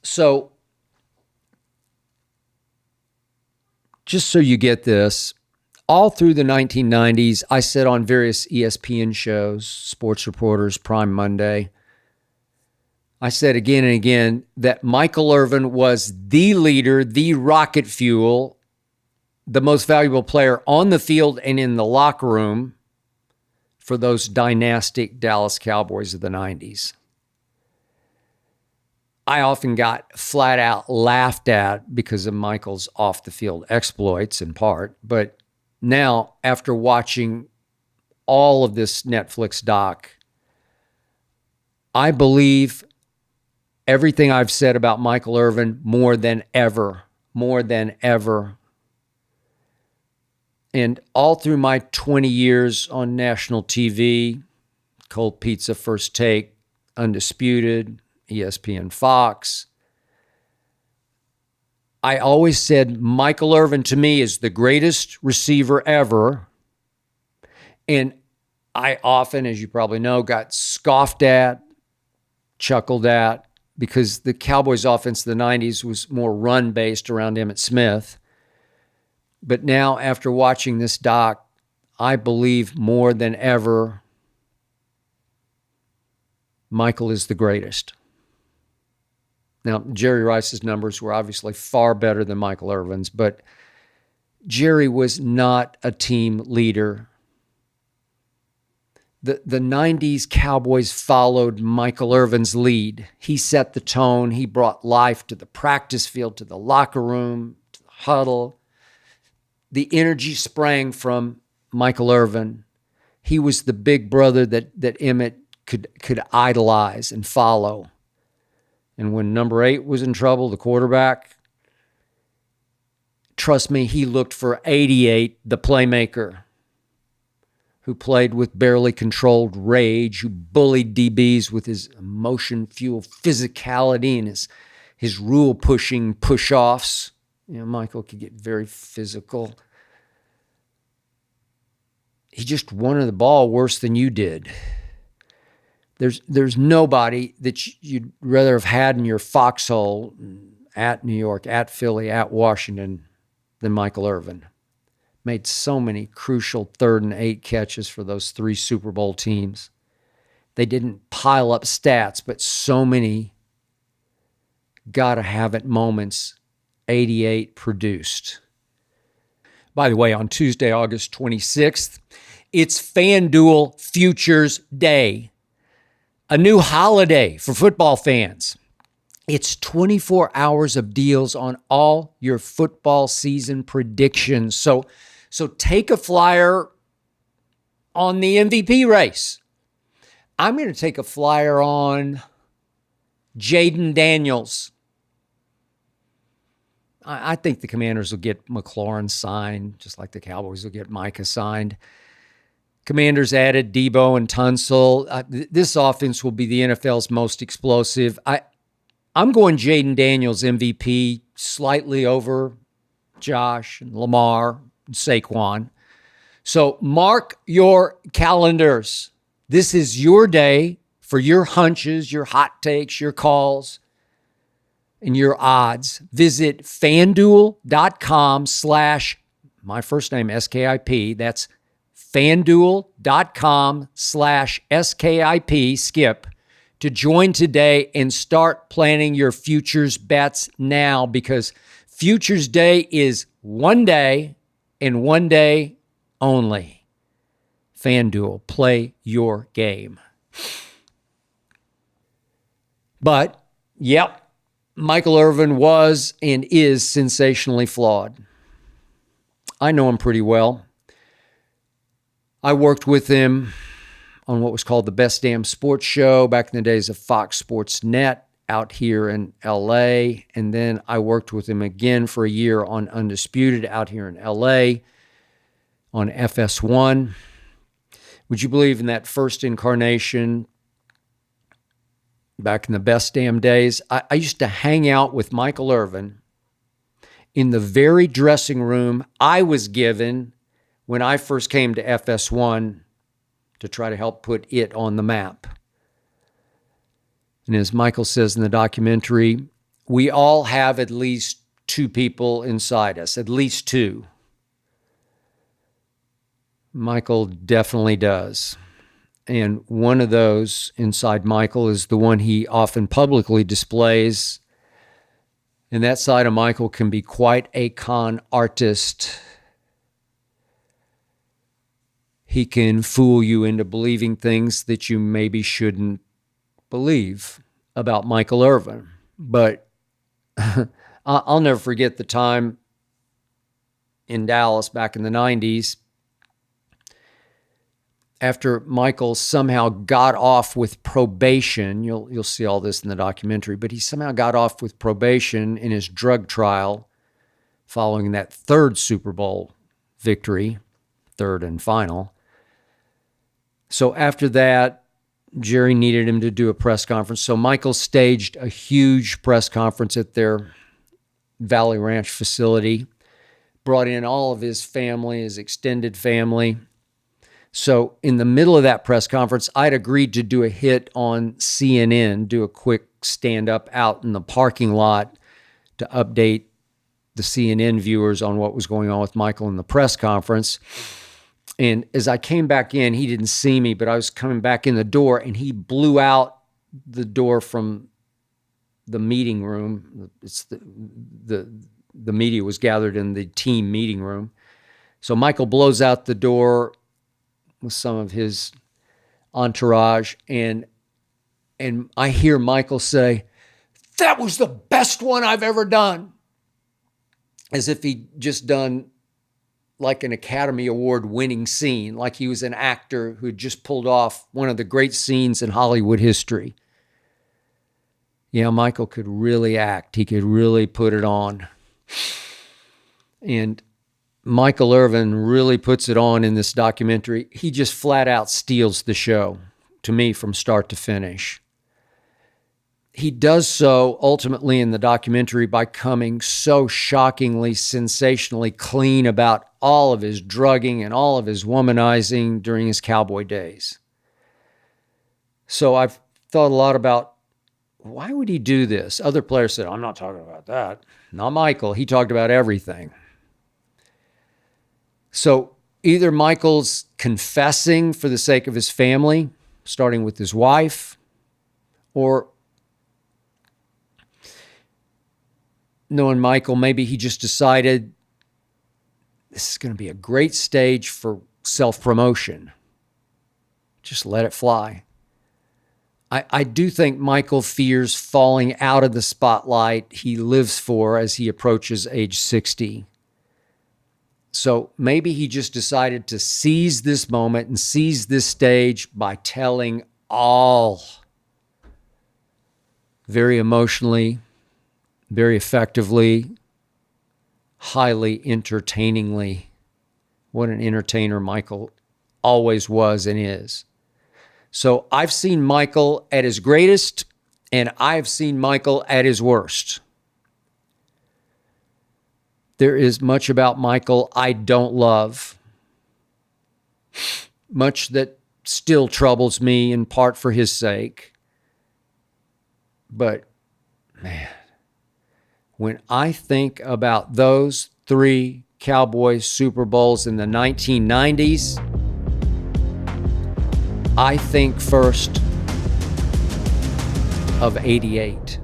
So just so you get this, all through the 1990s, I said on various ESPN shows, Sports Reporters, Prime Monday, I said again and again that Michael Irvin was the leader, the rocket fuel, the most valuable player on the field and in the locker room for those dynastic Dallas Cowboys of the 90s. I often got flat out laughed at because of Michael's off-the-field exploits in part, but now, after watching all of this Netflix doc, I believe everything I've said about Michael Irvin more than ever. And all through my 20 years on national TV, Cold Pizza, First Take, Undisputed, ESPN, Fox, I always said Michael Irvin to me is the greatest receiver ever. And I often, as you probably know, got scoffed at, chuckled at, because the Cowboys offense of the 90s was more run-based around Emmitt Smith. But now, after watching this doc, I believe more than ever Michael is the greatest. Now, Jerry Rice's numbers were obviously far better than Michael Irvin's, but Jerry was not a team leader. The 90s Cowboys followed Michael Irvin's lead. He set the tone. He brought life to the practice field, to the locker room, to the huddle. The energy sprang from Michael Irvin. He was the big brother that Emmitt could idolize and follow. And when number 8 was in trouble, the quarterback, trust me, he looked for 88, the playmaker, who played with barely controlled rage, who bullied DBs with his emotion-fueled physicality and his rule-pushing push-offs. You know, Michael could get very physical. He just wanted the ball worse than you did. There's nobody that you'd rather have had in your foxhole at New York, at Philly, at Washington than Michael Irvin. Made so many crucial 3rd and 8 catches for those 3 Super Bowl teams. They didn't pile up stats, but so many gotta have it moments 88 produced. By the way, on Tuesday, August 26th, it's FanDuel Futures Day, a new holiday for football fans. It's 24 hours of deals on all your football season predictions. So take a flyer on the MVP race. I'm going to take a flyer on Jaden Daniels. I think the Commanders will get McLaurin signed, just like the Cowboys will get Micah signed. Commanders added Debo and Tunsil. This offense will be the NFL's most explosive. I'm going Jaden Daniels MVP, slightly over Josh and Lamar and Saquon. So mark your calendars. This is your day for your hunches, your hot takes, your calls, and your odds. Visit FanDuel.com/ my first name, SKIP. That's FanDuel.com/SKIP, Skip, to join today and start planning your futures bets now, because Futures Day is one day and one day only. FanDuel, play your game. But, yep, Michael Irvin was and is sensationally flawed. I know him pretty well. I worked with him on what was called the Best Damn Sports Show back in the days of Fox Sports Net out here in LA. And then I worked with him again for a year on Undisputed out here in LA on FS1. Would you believe in that first incarnation back in the best damn days? I used to hang out with Michael Irvin in the very dressing room I was given when I first came to FS1 to try to help put it on the map. And as Michael says in the documentary, we all have at least two people inside us, at least two. Michael definitely does. And one of those inside Michael is the one he often publicly displays. And that side of Michael can be quite a con artist. He can fool you into believing things that you maybe shouldn't believe about Michael Irvin. But I'll never forget the time in Dallas back in the 90s after Michael somehow got off with probation. You'll see all this in the documentary, but he somehow got off with probation in his drug trial following that third Super Bowl victory, third and final. So after that, Jerry needed him to do a press conference. So Michael staged a huge press conference at their Valley Ranch facility, brought in all of his family, his extended family. So in the middle of that press conference, I'd agreed to do a hit on CNN, do a quick stand-up out in the parking lot to update the CNN viewers on what was going on with Michael in the press conference. And as I came back in, he didn't see me, but I was coming back in the door, and he blew out the door from the meeting room. It's the media was gathered in the team meeting room. So Michael blows out the door with some of his entourage, and I hear Michael say, "That was the best one I've ever done," as if he'd just done like an Academy Award winning scene, like he was an actor who had just pulled off one of the great scenes in Hollywood history. Yeah, Michael could really act. He could really put it on. And Michael Irvin really puts it on in this documentary. He just flat out steals the show, to me, from start to finish. He does so ultimately in the documentary by coming so shockingly, sensationally clean about all of his drugging and all of his womanizing during his cowboy days. So I've thought a lot about, why would he do this? Other players said, "I'm not talking about that." Not Michael. He talked about everything. So either Michael's confessing for the sake of his family, starting with his wife, or knowing Michael, maybe he just decided this is going to be a great stage for self-promotion. Just let it fly. I do think Michael fears falling out of the spotlight he lives for as he approaches age 60. So maybe he just decided to seize this moment and seize this stage by telling all very emotionally, very effectively, highly entertainingly. What an entertainer Michael always was and is. So I've seen Michael at his greatest, and I've seen Michael at his worst. There is much about Michael I don't love. Much that still troubles me, in part for his sake. But, man, when I think about those three Cowboys Super Bowls in the 1990s, I think first of '88.